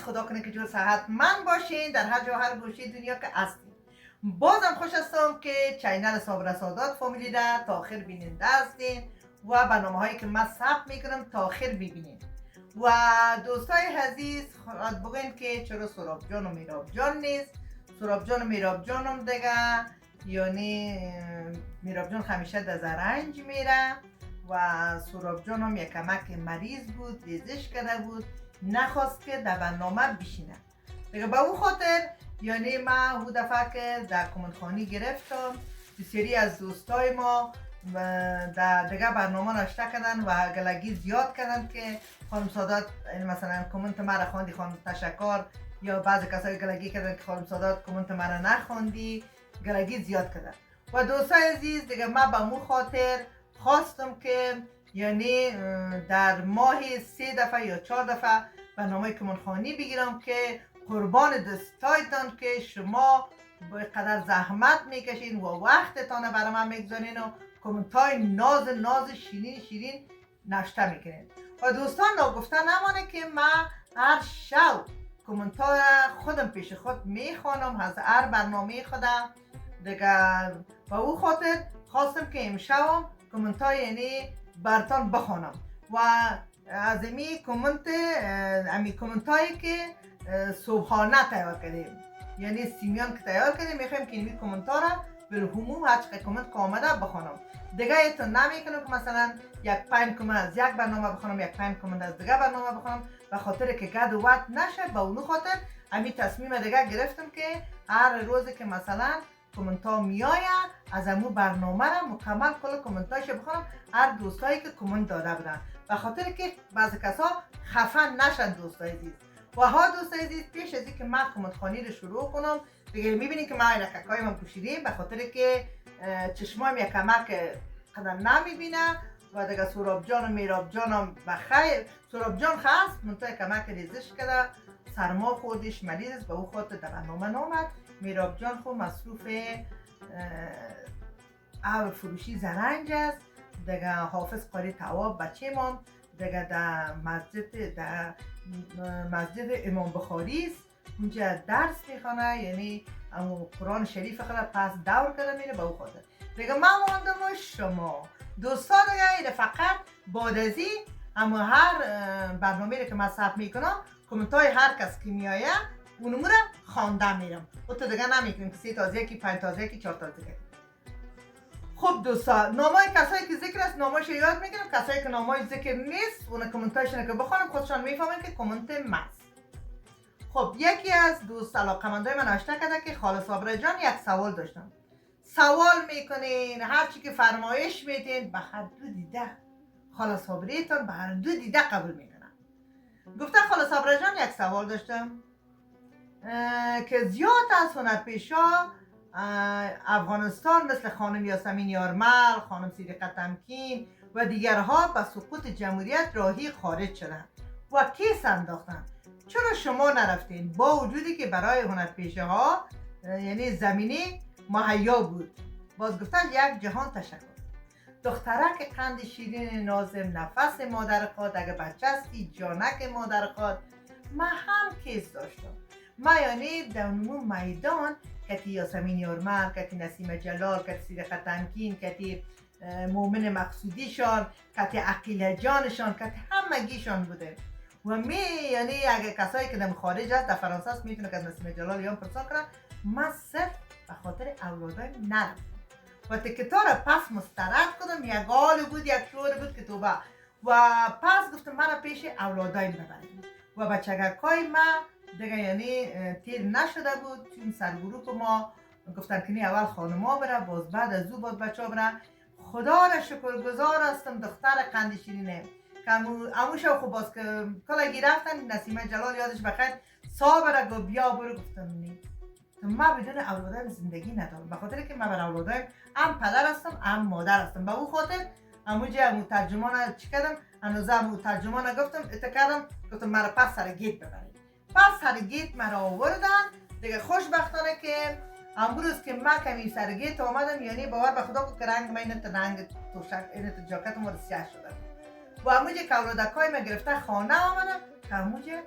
عزیز، خدا کنه که جور صحتمند باشین در هر جا هر گوشه دنیا که هستین. بازم خوش هستم که چینل صابر سادات فامیلی را تا آخر بیننده هستین و برنامه هایی که من ثبت میکنم تا آخر ببینین. و دوستای عزیز خواهد بگین که چرا سراب جان و میراب جان نیست. سراب جان و میراب جانم دیگه، یعنی میراب جان همیشه در زرنج میره و سراب جانم یک کمک مریض بود، ریزش کرده بود، نخواست که در برنامه بشینه دیگه. به او خاطر یعنی من او دفعه که در کامنت خانی گرفتم، بسیاری از دوستای ما در دیگه برنامه نشته کردن و گلگی زیاد کردن که خانم سادات مثلا کامنت مرا خواندی، خانم تشکر، یا بعضی کسایی گلگی کردن که خانم سادات کامنت مرا نخواندی، گلگی زیاد کردن. و دوستای عزیز دیگه من به مو خاطر خواستم که یعنی در ماه 3 دفعه یا 4 دفعه برنامه کامنت خانی بگیرم که قربان دستایتان که شما به قدر زحمت میکشین و وقتتان برای من میگذارین و کامنت های ناز شیرین نوشته میکنین. و دوستان نگفته نمانه که من هر شب کامنت ها خودم پیش خود میخوانم از هر برنامه خودم دیگه. و او خاطر خواستم که امشبم کامنت های یعنی برتان بخوانم و از امی کامنت هایی که صبحانه تیار کردیم، یعنی سیمیان که تیار کردیم، میخوایم که این کامنت ها را بالعموم هر چقدر کامنت که آمده بخوانم دیگه. ایتون نمیکنم که مثلا یک 5 کامنت از یک برنامه بخوانم، یک 5 کامنت از دیگه برنامه بخوانم، به خاطر که گد و وقت نشه. به اون خاطر امی تصمیم دیگه گرفتم که هر روزی که مثلا کامنت ها میآید از امو برنامه را مکمل کل کامنت هایش بخوانم، هر دوستایی که کامنت داده بودن، به خاطر که بعضی کسا خفن نشن دوستای عزیز. و ها دوستای عزیز، پیش از اینکه من کامنت خوانی رو شروع کنم دیگه میبینین که ما عینککای من پوشیدیم، به خاطر که چشمایم یک کمک قدر نمیبینه و دیگه سراب جان و میراب جانم بخیر. سراب جان خست منطقه کمک ریزش کرده، سرما خوردش، مریض، به او خاطر در برنامه نامد. میراب جان خود مصروف فروشی زرنج است دیگه. حافظ قاری تواب بچه من دیگه در مسجد امام بخاری است، اونجا درس میخونه، یعنی امو قرآن شریف خدا پس دور کرده میره. به او خاطر دیگه من ماندم و شما دوستان دیگه فقط بعد از این اما هر برنامه رو که من ثبت میکنم کامنت های هر کس که میآید اونمو رو خوانده میرم و تو دیگه نمیکنیم که 3 تازه کی 5 تازه کی 4 تازه کی. خب دوستان، نامای کسایی که ذکر است نامایش یاد میگیرم، کسایی که نامای ذکر نیست اون کامنتاشون که بخونم خودشان میفهمن که کامنت ماست. خب یکی از دوست علاقه‌مندای من نوشته کرده که خاله صابره جان یک سوال داشتم. سوال میکنین هر چی که فرمایش میدین به هر دو دیده خاله صابریتون به هر دو دیده قبول میکنم. گفته خاله صابره جان یک سوال داشتم که زیاد از هنرپیشا افغانستان مثل خانم یاسمین یارمل، خانم صدیقه تمکین و دیگرها به سقوط جمهوریت راهی خارج شدند و کیس انداختند. چرا شما نرفتین با وجودی که برای هنرپیشه ها یعنی زمینی مهیا بود؟ باز گفتن یک جهان تشکر. دخترک قند شیرین نازم، نفس مادر خود، اگه بچه هستی جانک مادر خود. من هم کیس داشتم. من یعنی در نمون میدان کتی یاسمین یارمل، کتی نسیم جلال، کتی صدیقه تمکین، کتی مومن مقصودیشان، کتی عقیله جانشان، کتی همگیشان بوده. و یعنی اگه کسایی که در خارج هست در فرانسه است میتونه که از نسیم جلال یا پرسان کنن. من صرف به خاطر اولادایم نرفتم و تکتا را پس مسترد کردم. یک حال بود، یک شور بود که توبه. و پس گفتم من پیش اولادایم ببریم و بچگکای من دیگه یعنی تیر نشده بود، چون سرگروه ما گفتن که نی اول خانما بره باز بعد از او باز بچه ها بره. خدا را شکرگزار هستم دختر قند شیرینه که اموش خب باز که کلگی رفتن نسیمه جلال یادش بخیر صابره گو بیا برو. گفتم نی من بدون اولادایم زندگی ندارم، به خاطر که من بر اولادایم هم پدر هستم هم مادر هستم. به اون خاطر امو ترجمان چی کردم، هنوزه امو ترجمان گفتم اتکردم، گفتم مرا پس سر گیت ببرید. پس سر گیت مرا آوردن دیگه. خوشبختانه که امروز که من کمی سر گیت آمدم، یعنی باور به خدا که رنگ من اینت رنگ توشک اینت جاکت ما سیاه شده و اموجه که اولادکای من گرفته خانه آمدم که اموجه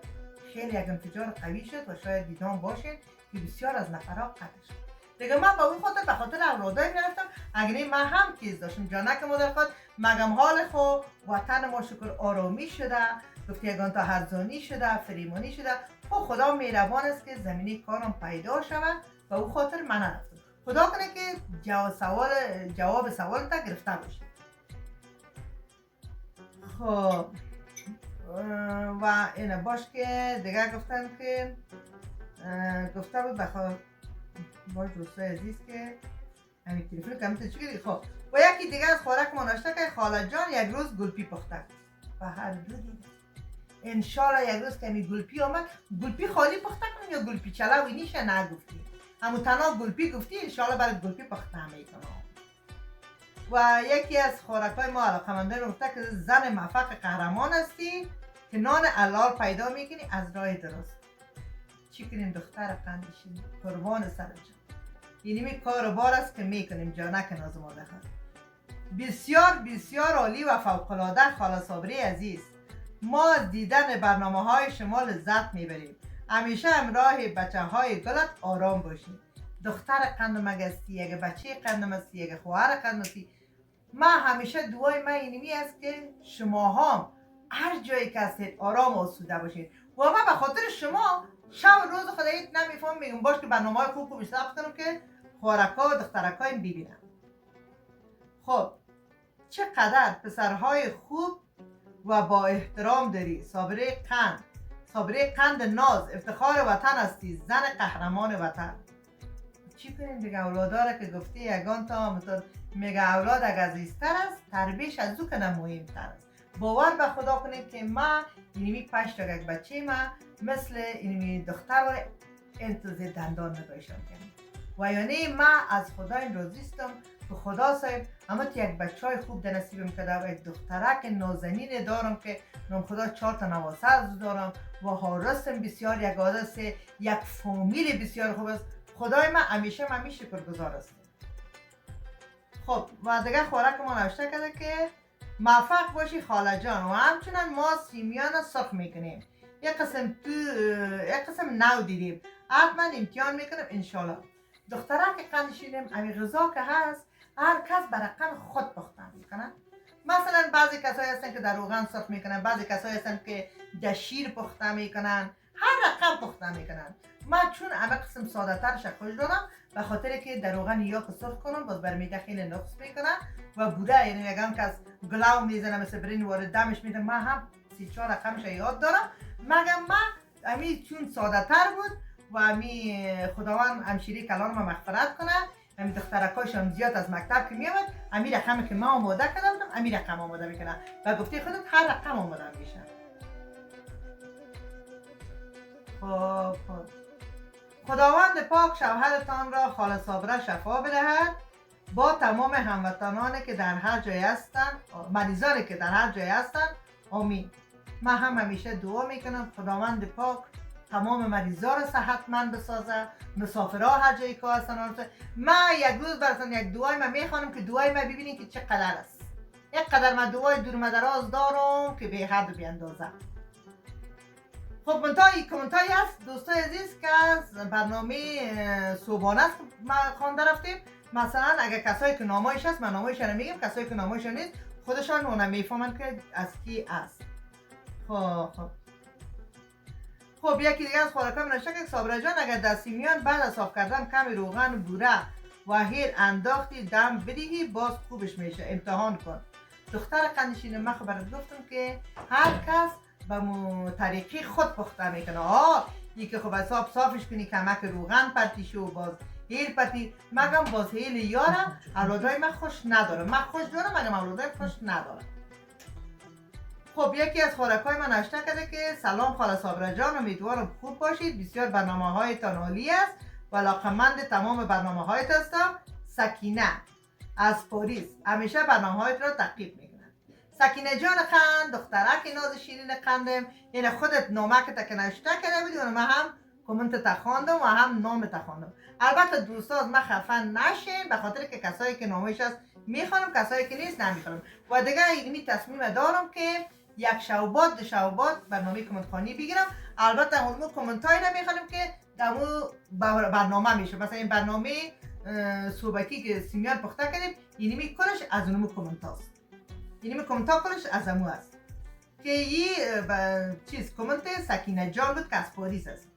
خیلی یک انفجار قوی شد و شاید دیدان باشین که بسیار از نفرها قتل شد. دیگه من به اون خاطر به خاطر اولادای میرفتم، اگر من هم چیز داشتم جانک مادر خود مگم حال خو وطن ما شکر آرامی شده، گفتی یگان تا هرزانی شده، فریمانی شده. خدا مهربان است که زمینه کارم پیدا شود و او خاطر من رفتم. خدا کنه که جواب سوال تا گرفته باشی. خب و اینه باش که دیگه گفتن که گفته بود بخواه باش دوستای عزیز که همین تلفن کمیت چی کردی. خب و یکی دیگه از خوراک ما ناشته که خاله جان یک روز گلپی پخته و هر دو دیگه انشالله یک روز که می گلپی آمد. گلپی خالی پخته کنیم یا گلپی چلاوی نیشه نگفتی، همون تنها گلپی گفتی انشالله برای گلپی پخته میکنم. و یکی از خوراکای ما علاقمندان گفته که زن موفق قهرمان هستی که نان حلال پیدا میکنی از راه درست. چی کنیم دختر قندشین قربان سرت. اینمی کار بار است که میکنیم جانک نازماده خواهد. بسیار بسیار عالی و فوق‌العاده خاله صابری عزیز. ما از دیدن برنامه های شما لذت میبریم. همیشه همراه بچه های گلت آرام باشید. دختر قندم هستی، یک بچه قندم هستی، یک خواهر قندم هستی. ما همیشه دعای من اینمی است که شما هم هر جایی که هستید آرام و آسوده باشید. و من به خاطر شما شب روز خدایی نمیفهم میگم باش که برنامه های خوب ثبت کنم که خوارکا و دخترکای ببینم. خب چقدر پسرهای خوب و با احترام داری. صابره قند ناز افتخار وطن هستی، زن قهرمان وطن. چی کنیم دیگه اولاداره که گفتی یگان تا مثلا میگه اولاد اگر عزیزتر است تربیش از او کنه مهمتر است. باور به خدا کنید که ما اینمی 5 تا یک بچه ما مثل اینمی دختر و انتظار دندان نگاهشان کنیم و یعنی ما از خدایم راضیستم که خدا صاحب اما یک بچه های خوب در نصیبم کرده و یک دخترک نازنین دارم که نام خدا 4 تا نواسه از دارم و حارسم بسیار یک عادت یک فامیل بسیار خوب است. خدای من همیشه شکرگزار است. خب و دیگه خوراک ما نوشته کرده که موفق باشی خاله جان و همچنان ما سیمیان سرخ میکنیم. یک قسم نو دیدیم، حتما امتحان میکنم انشالله. دخترک قندشینم امی غذا که هست هر کس برای قند خود پختن میکنن. مثلا بعضی کسایی هستن که در روغن سرخ میکنن، بعضی کسایی هستن که در شیر پخته میکنن، هر رقم پخته میکنن. من چون همه قسم ساده ترش خوش دارم به خاطر که در روغن یا که سرخ کنم باز بر میده خیلی نقص میکنن و بوده یعنی یکم که از گلاو میزنم مثل برین وارد دمش میده. من هم 3-4 رقمش یاد دارم مگم من امی چون ساده تر بود و امی خداوند همشیری کلان ما مغفرت کنه. امی دخترکاشم زیاد از مکتب که میامد امی رقمی که ما آماده کردم امی رقم آماده میکنم و گفتی خودت هر رقم آماده میشه. خب خداوند پاک شوهرتان را خاله صابره شفا بدهد با تمام هموطنانی که در هر جای هستند، مریضانی که در هر جای هستند. آمین. من هم همیشه دعا میکنم خداوند پاک تمام مریضا را صحتمند بسازه، مسافرها هر جایی که هستن. من یک روز براتون یک دعای من میخوانم که دعای من ببینید که چقدر است. یک قدر من دعای دورمدراز دارم که به حد و بی اندازه. خب منتهای کامنتایی هست دوستای عزیز که از برنامه صبحانه است ما خوانده رفتیم. مثلا اگر کسایی که نامایش هست من نامایش رو میگم، کسایی که نامایش نیست خودشان اونم میفهمن که از کی است. خب یکی دیگه از خوراکام نوشته که صابره جان اگر دستی میان بعد از صاف کردن کمی روغن بوره و هیل انداختی دم بدهی باز خوبش میشه، امتحان کن. دختر قندشین من خبرت گفتم که هر کس به طریقی خود پخته میکنه. یکی خب حساب صافش کنی کمک روغن پرتی شو باز هیل پرتی مگم باز هیل یارم. اولادای من خوش ندارم، من خوش دارم مگم اولادای خوش ندارم. خب یکی از خوراکای من نوشته کرده که سلام خاله صابره جان، امیدوارم خوب باشید. بسیار برنامه هایتان عالی است و علاقه‌مند تمام برنامه هایت هستم. سکینه از پاریس همیشه برنامه هایت را تعقیب میکنه. سکینه جان قند دخترک ناز شیرین قندم، یعنی خودت نامک که نوشته کرده بودی و من هم کامنت تا خواندم و هم نام تا خواندم. البته دوستان من خفن نشین به خاطر که کسایی که نامش هست میخوانم، کسایی که نیست نمیخوانم. و دیگه اینمی تصمیم دارم که یک شوبات برنامه کامنت خوانی بگیرم. البته همون کامنت هایی نمیخوانیم که در اون برنامه میشه. مثلا این برنامه صحبتی که سیمیان پخته کردیم، اینی کلش از اونمو کامنت هاست، اینی کامنت ها کلش از امو هست که این چیز کامنت سکینه جان بود که از پاریس هست.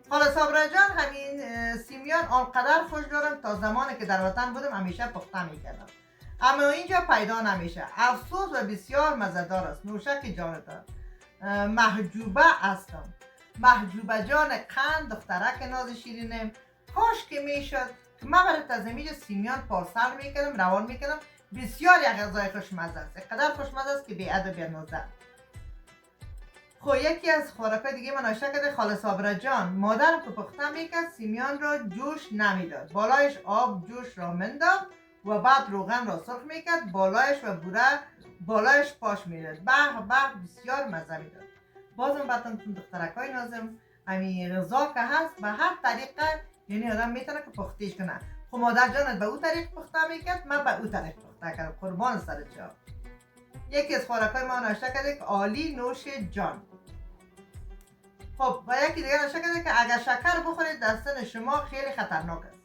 حالا صابره جان همین سیمیان آنقدر خوش دارم تا زمانی که در وطن بودم همیشه پخته میکردم، اما اینجا پیدا نمیشه. افسوس و بسیار مزه‌دار است. نوشک جانتان، محجوبه هستم. محجوبه جان قند، دخترک ناز شیرینم. کاش که میشد که من برای تزمیج سیمیان پارسال میکردم، روان میکردم. بسیار یک غذای خوشمزه است، اینقدر خوشمزه است که بی عد و بی اندازه. خب یکی از خوراکای دیگه من آشنا کرده خاله صابره جان. مادرم که پخته میکرد سیمیان را جوش نمیداد، بالایش آب جوش را منداخت و بعد روغن را سرخ میکرد، بالایش و بوره بالایش پاش میداد. به بسیار مزه میداد. بازم براتون دخترکای نازم، همین غذا که هست به هر طریقه یعنی آدم میتونه که پختیش کنه. خب مادر جانت به او طریق پخته میکرد، من به او طریق پخته کردم. قربان سر جان. یکی از خوراکای ما ناشته کرده که عالی نوش جان. خب و یکی دیگه ناشته کرده که اگر شکر بخورید در سن شما خیلی خطرناک است.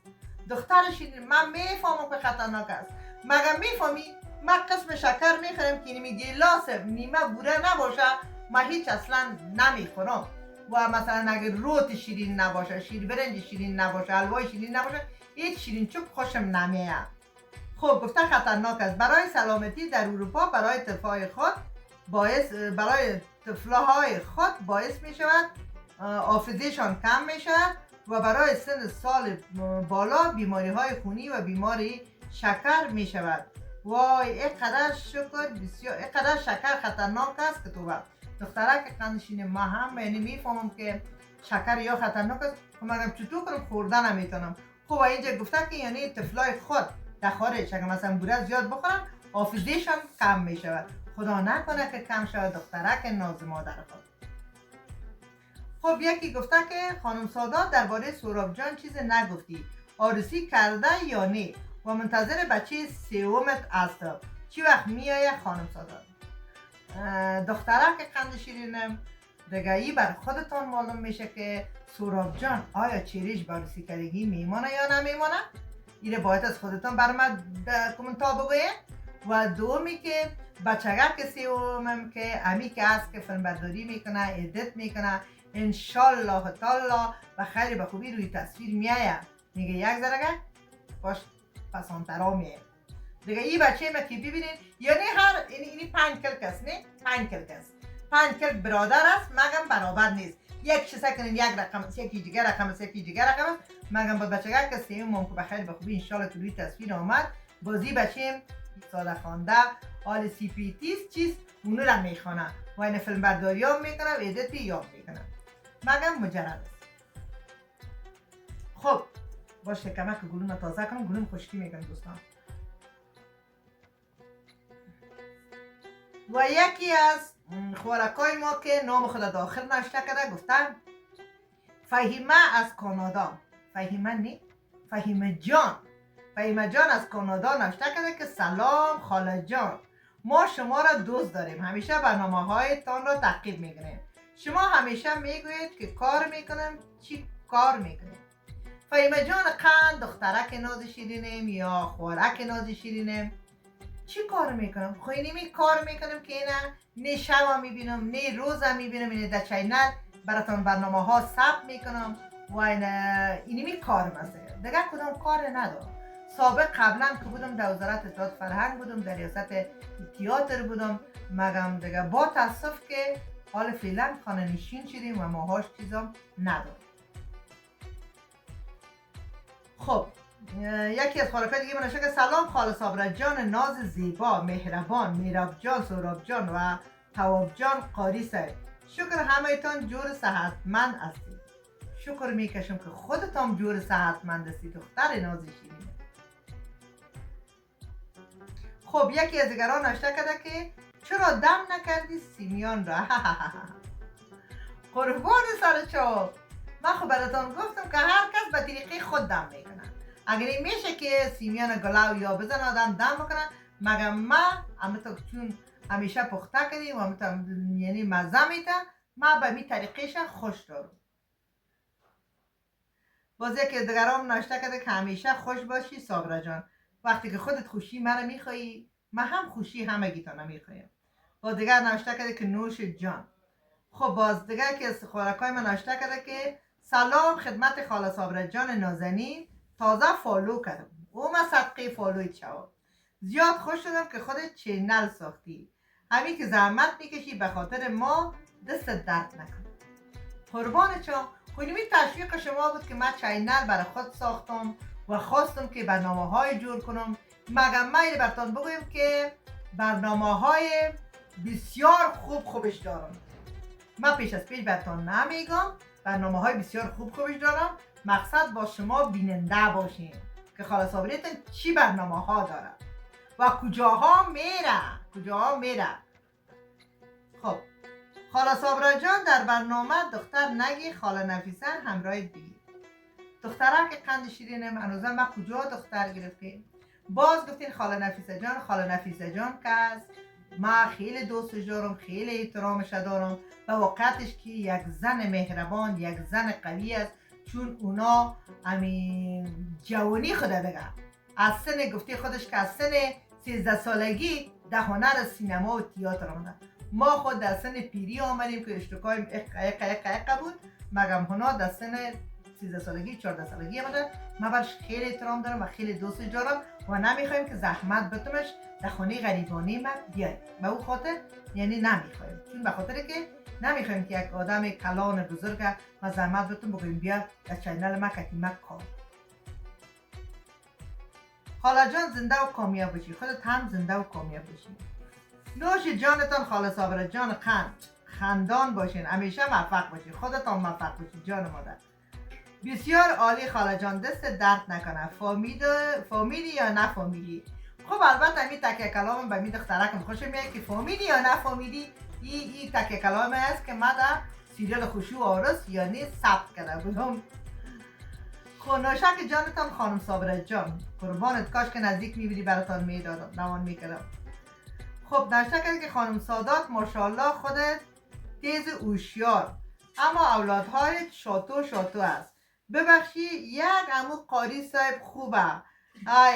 دختر شیرین، من میفهمم که خطرناک است. مگه میفهمی من قسم شکر میخورم که نیمه گیلاس نیمه بوره نباشه من هیچ اصلا نمیخورم. و مثلا اگر روت شیرین نباشه، شیر برنج شیرین نباشه، حلوای شیرین نباشه، هیچ شیرین چوب خوشم نمیاد. خب گفته خطرناک است. برای سلامتی در اروپا برای طفلهای خود باعث می شود حافظه‌شان کم می شود و برای سن سال بالا بیماری های خونی و بیماری شکر می شود. وای اینقدر شکر بسیار، اینقدر شکر خطرناک است که تو دخترک قندشین ما هم یعنی میفهمم که شکر یا خطرناک است. خب مگم چطور کنم خورده نمیتونم. خب اینجا گفته که یعنی طفلای خود در خارج اگر مثلا بوره زیاد بخورن حافظه‌شان کم می شود. خدا نکنه که کم شود دخترک ناز مادر خود. خب یکی گفته که خانم سادات درباره سهراب جان چیز نگفتی، عروسی کرده یا نه و منتظر بچه سومت است، چی وقت میآید خانم سادات؟ دخترک قند شیرینم دیگه ای بر خودتان معلوم میشه که سهراب جان آیا چیریش به عروسی کردگی میمانه یا نمیمانه؟ اینه باید از خودتان بر من کامنتا بگوید. و دومی که بچگک سومم که امی که هست که فیلم برداری میکنه، ادیت میکنه، انشالله تعالی و خیلی به خوبی روی تصویر میایه. میگه یک زرگه باش پسانترا میایه دیگه. این بچه ما که ببینین یعنی هر اینی 5 کلک است، نه 5 کلک است، 5 کلک برادر است مگم برابر نیست. یک چیز کنین یک رقم است، یکی دیگر رقم است، یکی دیگر رقم است. مگم با بچگک که سومم که بخیر به خوبی انشالله روی تصویر آمد بازی بچه ساده خوانده حال سی پی تیز چیز اونو را میخوانه و این فیلم برداری هم میکنه و ادیتی یاد میکنه. مگم مجرد است. خب باشه کمک گلوم تازه کنم، گلوم خشکی میکنم دوستان. و یکی از خوراکای ما که نام خود داخل نشته کرده گفتم فهیمه از کانادا. فهیمه نی؟ فهیمه جان. فهیمه جان از کانادا نوشته کرده که سلام خاله جان، ما شما را دوست داریم، همیشه برنامه هایتان را تعقیب میکنیم. شما همیشه میگویید که کار میکنم، چی کار میکنیم؟ فهیمه جان قند دخترک ناز شیرینم یا خوارک ناز شیرینم، چی کار میکنم؟ خب اینی کار میکنم که اینه نه شب میبینم نه روز میبینم، اینه در چینل براتون برنامه ها ثبت میکنم و اینی کار مثلا دیگه کدام کار ندارم. سابق قبلا که بودم در وزارت اطلاعات فرهنگ بودم، در ریاست تئاتر بودم، مگم دیگه با تاسف که حال فعلا خانه نشین شدیم و ماهاش چیزام ندارم. خب یکی از خوراکای دیگه منشه که سلام خاله صابره جان ناز زیبا، مهربان، میراب جان، سهراب جان و تواب جان قاری سر. شکر همه‌تان جور صحتمند هستید. شکر میکشم که خودتان جور صحتمند هستید دختر ناز شیرین. خب یکی از دیگران نوشته کرده که چرا دم نکردی سیمیان را؟ قربان سر چاپ. من خب براتون گفتم که هر کس به طریقه خود دم میکنه. اگر این میشه که سیمیان گلاو یا بزن آدم دم بکنه، مگم من همونطور چون همیشه پخته کردیم و همونطور یعنی مزه میته، من به می طریقش خوش دارم. باز که دیگرام ناشته کرده که همیشه خوش باشی صابره جان. وقتی که خودت خوشی مرا میخوایی، من هم خوشی همگیتان میخوایم. با دیگر ناشته کرده که نوش جان. خب باز دیگر که از خوراکای من ناشته کرده که سلام خدمت خاله صابره جان نازنین، تازه فالو کردم. او من صدقه فالویت شود. زیاد خوش شدم که خودت چینل ساختی. همین که زحمت میکشی به خاطر ما، دست درد نکن. قربان چون خودمی تشویق شما بود که من چینل برای خود ساختم و خواستم که برنامه های جور کنم. مگم میل برتان بگویم که برنامه های بسیار خوبش دارم. من پیش از پیش برتان نمیگم، برنامه های بسیار خوبش دارم. مقصد با شما بیننده باشین که خاله صابریتون چی برنامه ها داره و کجاها میره. خب خاله صابره جان در برنامه دختر نگی خاله نفیسه همراه بگیر. دختره که قند شیرینه هنوزه ما کجا دختر گرفتیم. باز گفتین خاله نفیسه جان که است. ما خیلی دوستش دارم، خیلی احترامش دارم و واقعتش که یک زن مهربان، یک زن قوی است. چون اونا همین جوانی خود دیگه از سن گفته خودش که از سن 13 سالگی در هنر سینما و تئاتر آمده. ما خود در سن پیری آمدیم که اشتکایم اقا بود، مگم هنا در سن 13 سالگی 14 سالگی آمده. من برش خیلی احترام دارم و خیلی دوستش دارم و نمیخوایم که زحمت بتمش در خانه غریبانی من بیاید. به او خاطر یعنی نمیخوایم، چون به خاطر که نمیخوایم که یک آدم کلان بزرگ ما زحمت بتم بگویم بیا در چینل ما کتیمک کار. خاله جان زنده و کامیاب باشی، خودت هم زنده و کامیاب باشی. نوش جانتان خاله صابره جان خندان باشین، همیشه موفق باشی، خودتان موفق باشی جان مادر. بسیار عالی خاله جان، دست درد نکنه. فامیلی یا نه فامیلی؟ خب البته همین تکیه کلام به می دخترکم خوش میاد که فامیلی یا نه فامیلی. این تکیه کلام است که من در سیریال خوشی و آرس یعنی ثبت کرده بودم. خوناشک جانتان خانم صابره جان، قربانت، کاش که نزدیک میبینی براتان میدادم روان میکردم. خب نشته کرد که خانم سادات ماشاءالله خودت تیز اوشیار، اما اولادهای شاتو است. ببخشی یک امو قاری صاحب خوبه،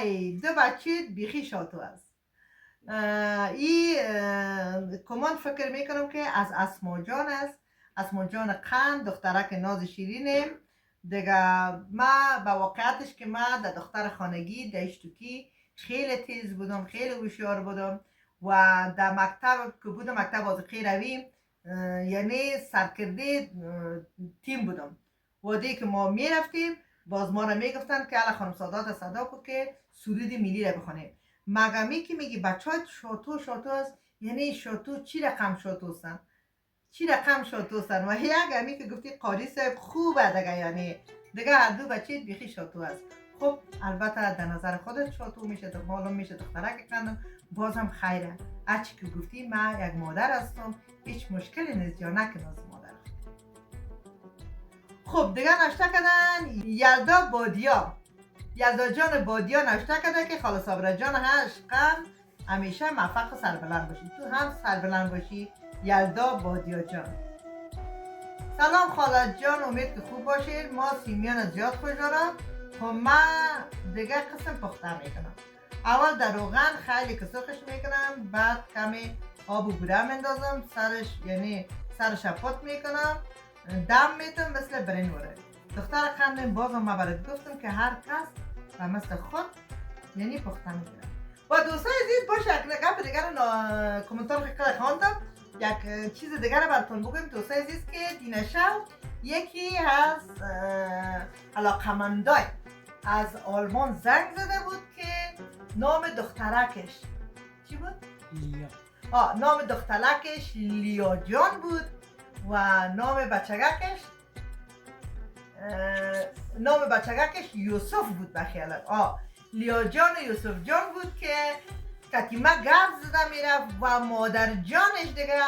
ای دو بچه بیخی شاتو است. ای کمان فکر میکنم که از اسما جان است، اسما جان قند، دخترک ناز شیرینه دیگه. ما با واقعیتش که ما در دختر خانگی در اشتوکی خیلی تیز بودم، خیلی هوشیار بودم و در مکتب که بودم، مکتب آزقی رویم، یعنی سرکرده تیم بودم. وادی که ما میرفتیم باز ما را میگفتن که الا خانم سادات صدا کو که سرود ملی را بخونیم. مگمی که میگی بچه های شاتو است، یعنی شاتو چی رقم شاتو هستن و یک همی که گفتی قاری صاحب خوبه دیگه، یعنی دیگه هر دو بچه بیخی شاتو است. خب البته در نظر خودت شاتو میشه، معلوم میشه دخترک کندم، بازم خیره. هرچی که گفتی من یک مادر هستم، هیچ مشکلی نیست یا نکنه از مادر. خب دیگه ناشته کردن یلدا جان بادیا ناشته کرده که خاله صابره جان عشقم همیشه موفق و سربلند باشی. تو هم سربلند باشی یلدا بادیا جان. سلام خاله جان، امید که خوب باشید. ما سیمیان زیاد خوش دارم. خب من دیگه قسم پخته میکنم. اول در روغن خیلی کسوخش میکنم، بعد کمی آب و بوره مندازم سرش، یعنی سرش پات میکنم، دم میتونم مثل برنوره. دختر خندم بازم ما برات گفتم که هر کس و مثل خود یعنی پخته میگیرم. و دوستای عزیز باشه گپ دیگر کامنتار خواندم، یک چیز دیگر براتون بگم دوستای عزیز که دینشو یکی از علاقمندای از آلمان زنگ زده بود که نام دخترکش چی بود؟ لیا. نام دخترکش لیا جان بود و نام بچگکش یوسف بود بخیالت. لیا جان و یوسف جان بود که کتیمه گرد زده میرفت و مادر جانش دیگه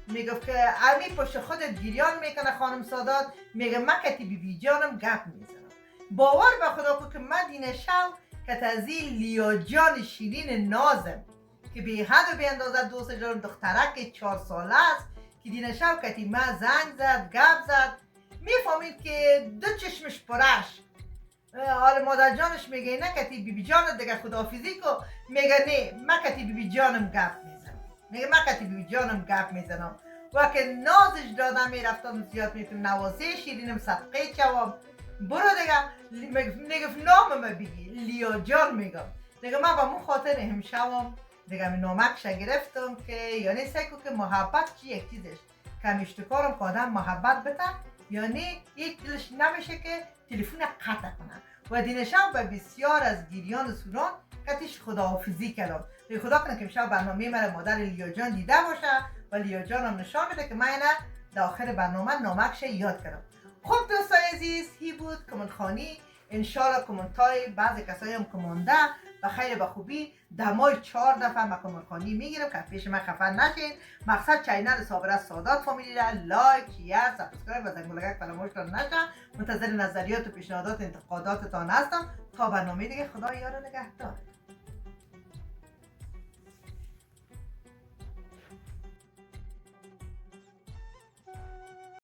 میگفت که امی پشت خودت گریان میکنه خانم سادات، میگه من کتی بی جانم گپ میزنم. باور به خدا کو که من دین شو کتازی لیا جان شیرین نازم که بی حد و بی اندازه دوست دارم، دخترک 4 ساله است، که دین شوکتی ما زنگ زد گپ زد میفهمید که دو چشمش پرش. حالا مادر جانش میگه نه کتی بی بی جانت دیگه خداحافظی کو. میگه نه من کتی بی بی جانم گپ میزنم. میگه من کتی بی بی جانم گپ میزنم. و که نازش دادم میرفتم زیاد میتونم نوازه شیرینم صدقه چوام. برو دیگه میگه نام ما بگی لیا جان. میگم دیگه من با مو خاطر همشوام دیگه من نامکش گرفتم که یعنی سکو که محبت چی یک چیزش کم اشتکارم که آدم محبت بده یعنی یک دلش نمیشه که تلفن قطع کنه. و دین شب به بسیار از گیریان سوران کتیش خداحافظی کردم. خدا کنه که امشب برنامه من مادر لیا جان دیده باشه و لیا جان هم نشان بده که من اینه در آخر برنامه نامکش یاد کردم. خب دوستای عزیز هی بود کامنت خانی. انشالله کامنت های بعضی کسایی هم که مونده و خیلی به خوبی دمای 4 دفعه من کامنت خانی میگیرم که پیش من خفه نشین. مقصد چینل صابره سادات فامیلی را لایک، شیر، سابسکرایب و زنگولگک فراموش نشه. منتظر نظریات و پیشنهادات انتقاداتتان هستم تا برنامه دیگه. خدا یار و نگهدار.